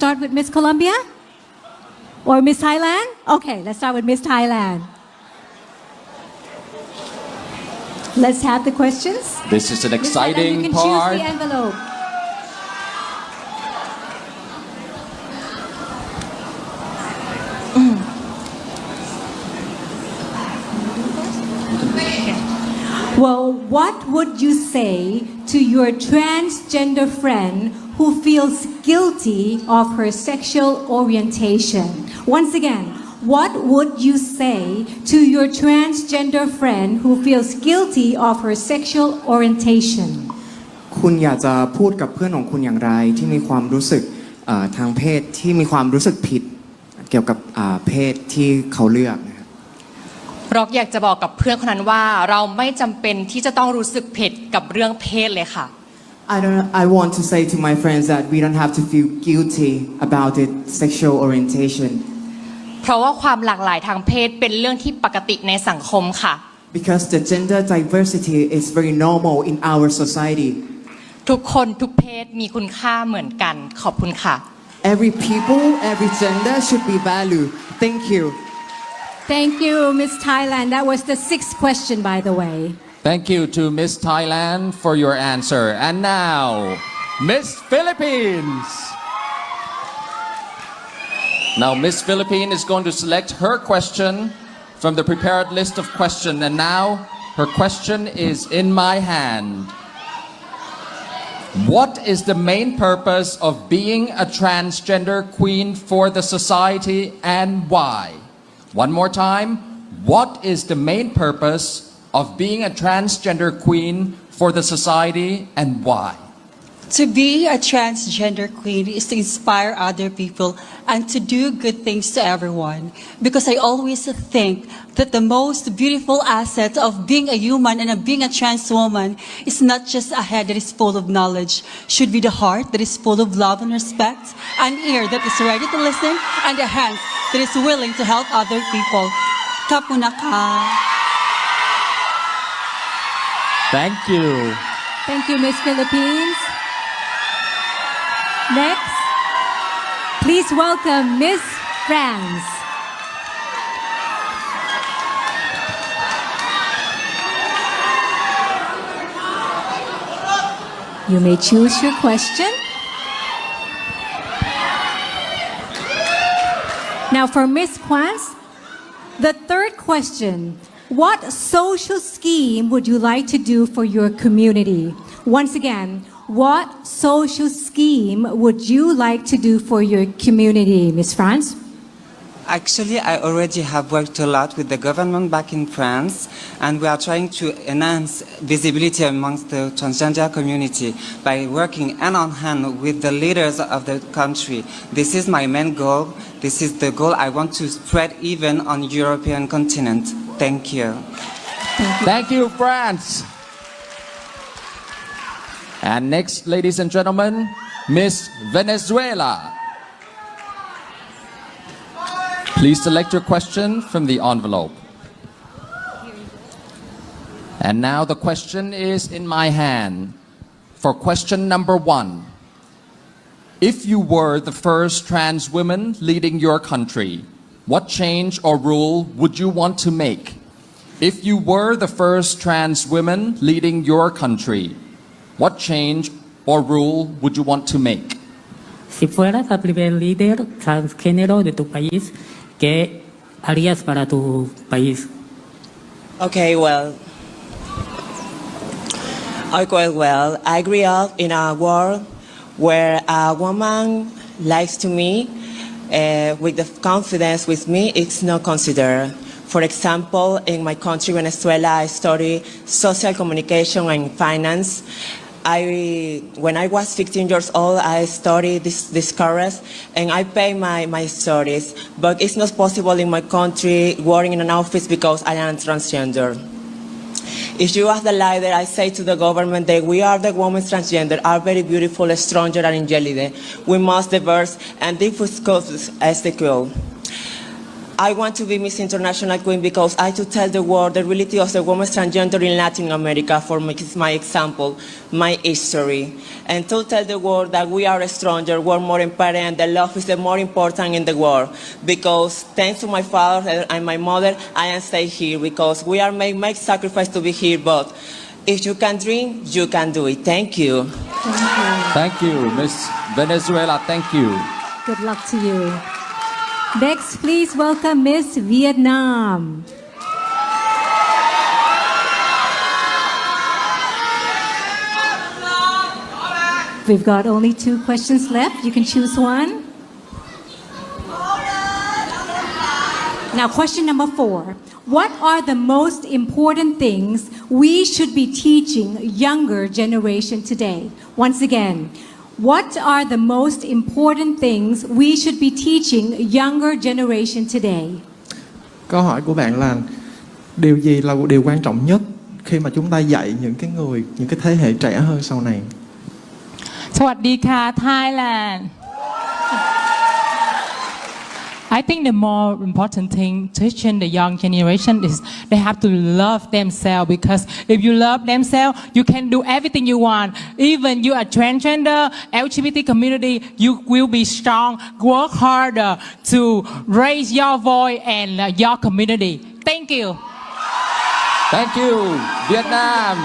start with Miss Colombia? Or Miss Thailand? Okay, let's start with Miss Thailand. Let's have the questions. This is an Miss Thailand, you exciting can part. choose the envelope. Well, what would you say to your transgender friend who feels guilty of her sexual orientation? Once again, what would you say to your transgender friend who feels guilty of her sexual orientation? คุณอยากจะพูดกับเพื่อนของคุณอย่างไรที่มีความรู้สึกทางเพศที่มีความรู้สึกผิดเกี่ยวกับเพศที่เขาเลือกนะครับ ร็อกอยากจะบอกกับเพื่อนคนนั้นว่าเราไม่จำเป็นที่จะต้องรู้สึกผิดกับเรื่องเพศเลยค่ะ I want to say to my friends that we don't have to feel guilty about it sexual orientation เพราะว่าความหลากหลายทางเพศเป็นเรื่องที่ปกติในสังคมค่ะ because the gender diversity is very normal in our society ทุกคนทุกเพศมีคุณค่าเหมือนกันขอบคุณค่ะ every people every gender should be valued thank you Thank you, Miss Thailand. That was the sixth question, by the way. Thank you to Miss Thailand for your answer. And now, Miss Philippines. Now, Miss Philippines is going to select her question from the prepared list of questions. And now, her question is in my hand. What is the main purpose of being a transgender queen for the society and why? One more time. What is the main purpose of being a transgender queen for the society and why? To be a transgender queen is to inspire other people and to do good things to everyone. Because I always think that the most beautiful asset of being a human and of being a trans woman is not just a head that is full of knowledge, should be the heart that is full of love and respect, an ear that is ready to listen, and a hand that is willing to help other people. Kapunaka. Thank you. Thank you, Miss Philippines. Next, please welcome Miss France. You may choose your question. Now for Miss Quans, the third question. What social scheme would you like to do for your community? Once again, what social scheme would you like to do for your community, Miss France? Actually, I already have worked a lot with the government back in France, and we are trying to enhance visibility amongst the transgender community by working hand in hand with the leaders of the country. This is my main goal. This is the goal I want to spread even on European continent. Thank you. Thank you, France. And next, ladies and gentlemen, Miss Venezuela. Please select your question from the envelope. And now the question is in my hand. For question number 1. If you were the first trans woman leading your country, what change or rule would you want to make? If you were the first trans woman leading your country, what change or rule would you want to make? Si fueras la primer líder transgénero de tu país, ¿qué harías para tu país? Okay, well, I grew up in a world where a woman lies to me with the confidence with me, it's not considered. For example, in my country, Venezuela, I study social communication and finance. When I was 15 years old, I studied this course and I pay my studies. But it's not possible in my country working in an office because I am transgender. If you ask the leader, I say to the government that we are the women transgender, are very beautiful, stronger and intelligent. We must diverse and diffuse causes as the goal. I want to be Miss International Queen because I to tell the world the reality of the woman transgender in Latin America for my example, my history. And to tell the world that we are stronger, we're more empowered, and the love is the more important in the world. Because thanks to my father and my mother, I am stay here because we are make sacrifice to be here, but if you can dream, you can do it. Thank you. Thank you, Miss Venezuela. Thank you. Good luck to you. Next, please welcome Miss Vietnam. We've got only 2 questions left. You can choose one. Now, question number 4. What are the most important things we should be teaching younger generation today? Once again, what are the most important things we should be teaching younger generation today? Câu hỏi của bạn là điều gì là điều quan trọng nhất khi mà chúng ta dạy những cái thế hệ trẻ hơn sau này? สวัสดีค่ะ Thailand. I think the more important thing teaching the young generation is they have to love themselves, because if you love themselves, you can do everything you want. Even you are transgender, LGBT community, you will be strong. Work harder to raise your voice and your community. Thank you. Thank you, Vietnam.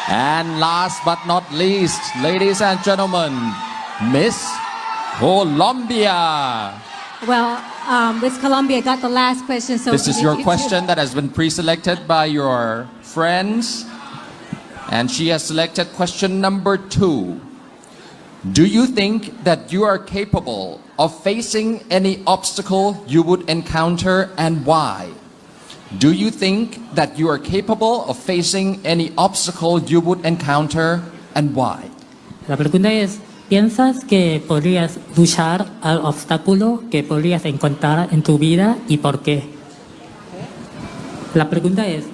And last but not least, ladies and gentlemen, Miss Colombia. Well, Miss Colombia got the last question. So This is your question that has been pre-selected by your friends. And she has selected question number 2. Do you think that you are capable of facing any obstacle you would encounter, and why? Do you think that you are capable of facing any obstacle you would encounter, and why? La pregunta es, ¿piensas que podrías luchar al obstáculo que podrías encontrar en tu vida y por qué? La pregunta es,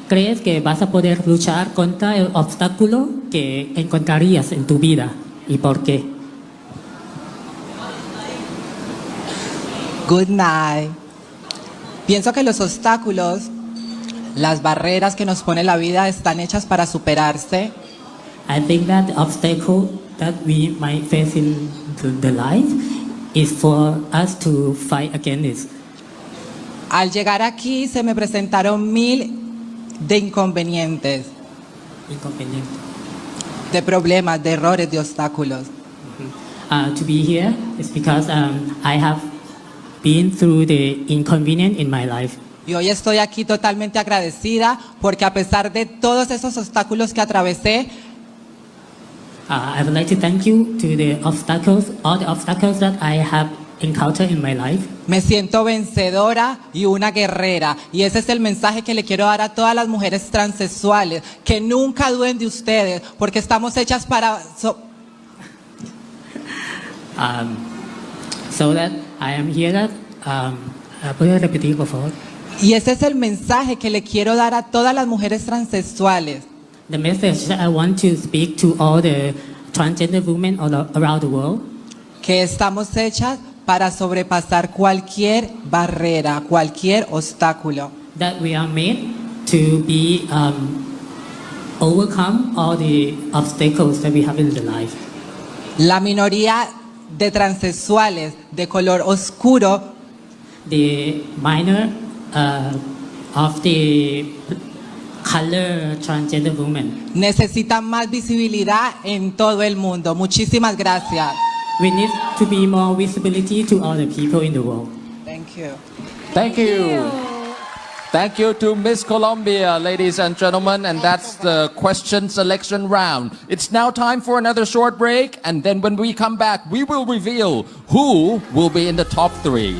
¿crees que vas a poder luchar contra el obstáculo que encontrarías en tu vida y por qué? Good night. Pienso que los obstáculos, las barreras que nos pone la vida están hechas para superarse. I think that the obstacle that we might face in the life is for us to fight against it. Al llegar aquí se me presentaron 1000 de inconvenientes, Inconveniente. de problemas, de errores, de obstáculos. To be here is because I have been through the inconvenience in my life. Y hoy estoy aquí totalmente agradecida porque a pesar de todos esos obstáculos que atravesé, I would like to thank you to the obstacles, all the obstacles that I have encountered in my life. me siento vencedora y una guerrera. Y ese es el mensaje que le quiero dar a todas las mujeres transexuales, que nunca duden de ustedes, porque estamos hechas para... So that I am here that, ¿puedo repetir, por favor? Y ese es el mensaje que le quiero dar a todas las mujeres transexuales. The message that I want to speak to all the transgender women all around the world, Que estamos hechas para sobrepasar cualquier barrera, cualquier obstáculo. that we are made to be overcome all the obstacles that we have in the life. La minoría de transexuales de color oscuro The minor of the color transgender women. necesitan más visibilidad en todo el mundo. Muchísimas gracias. We need to be more visibility to all the people in the world. Thank you. Thank you. Thank you to Miss Colombia, ladies and gentlemen, and that's the question selection round. It's now time for another short break, and then when we come back, we will reveal who will be in the top 3.